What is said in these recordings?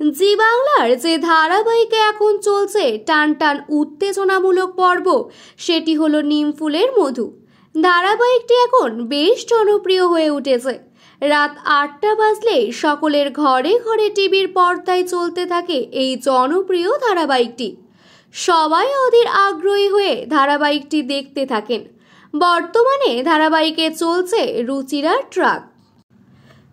জি বাংলার যে ধারাবাহিকে এখন চলছে টান টান উত্তেজনামূলক পর্ব, সেটি হলো নিমফুলের মধু। ধারাবাহিকটি এখন বেশ জনপ্রিয় হয়ে উঠেছে। রাত ৮টা বাজলেই সকলের ঘরে ঘরে টিভির পর্দায় চলতে থাকে এই জনপ্রিয় ধারাবাহিকটি। সবাই অধীর আগ্রহী হয়ে ধারাবাহিকটি দেখতে থাকেন। বর্তমানে ধারাবাহিকে চলছে রুচিরার ট্রাক।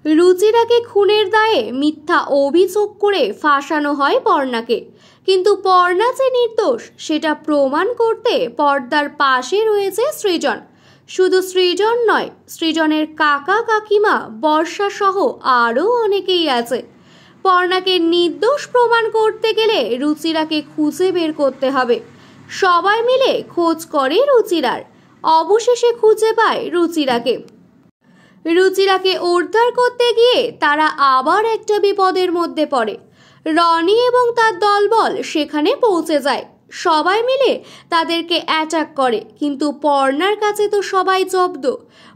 রুচিরাকে খুনের দায়ে মিথ্যা অভিযোগ করে ফাঁসানো হয় পর্ণাকে, কিন্তু পর্ণা যে নির্দোষ সেটা প্রমাণ করতে পর্দার পাশে রয়েছে সৃজন। শুধু সৃজন নয়, সৃজনের কাকা কাকিমা, বর্ষা সহ আরও অনেকেই আছে। পর্ণাকে নির্দোষ প্রমাণ করতে গেলে রুচিরাকে খুঁজে বের করতে হবে। সবাই মিলে খোঁজ করে রুচিরার, অবশেষে খুঁজে পায় রুচিরাকে। রুচিরাকে উদ্ধার করতে গিয়ে তারা আবার একটা বিপদের মধ্যে পড়ে। রনি এবং তার দলবল সেখানে পৌঁছে যায়। সবাই মিলে তাদেরকে অ্যাটাক করে, কিন্তু পর্ণার কাছে তো সবাই জব্দ,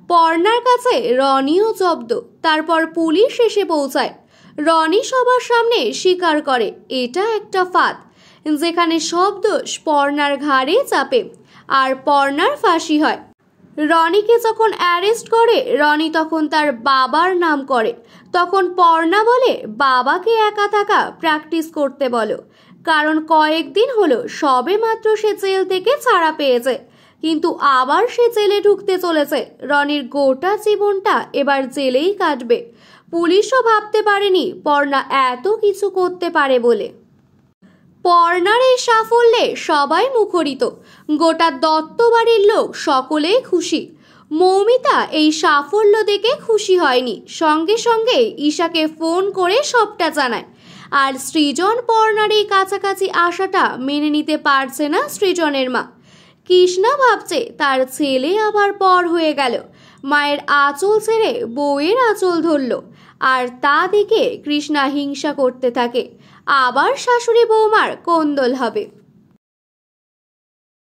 পর্ণার কাছে রনিও জব্দ। তারপর পুলিশ এসে পৌঁছায়। রনি সবার সামনে স্বীকার করে এটা একটা ফাঁদ, যেখানে সব দোষ পর্ণার ঘাড়ে চাপে আর পর্ণার ফাঁসি হয়। রনিকে যখন অ্যারেস্ট করে, রনি তখন তার বাবার নাম করে। তখন পর্ণা বলে বাবাকে একা থাকা প্র্যাকটিস করতে বলো, কারণ কয়েকদিন হলো সবে মাত্র সে জেল থেকে ছাড়া পেয়েছে, কিন্তু আবার সে জেলে ঢুকতে চলেছে। রনির গোটা জীবনটা এবার জেলেই কাটবে। পুলিশও ভাবতে পারেনি পর্ণা এত কিছু করতে পারে বলে। পর্ণার এই সাফল্যে সবাই মুখরিত। গোটা দত্ত বাড়ির লোক সকলেই খুশি। মৌমিতা এই সাফল্য দেখে খুশি হয়নি, সঙ্গে সঙ্গে ঈশাকে ফোন করে সবটা জানায়। আর সৃজন পর্ণার এই কাছাকাছি আসাটা মেনে নিতে পারছে না সৃজনের মা। কৃষ্ণা ভাবছে তার ছেলে আবার পর হয়ে গেল, মায়ের আঁচল ছেড়ে বউয়ের আঁচল ধরল। আর তা দেখে কৃষ্ণা হিংসা করতে থাকে, আবার শাশুড়ি বৌমার কোন্দল হবে।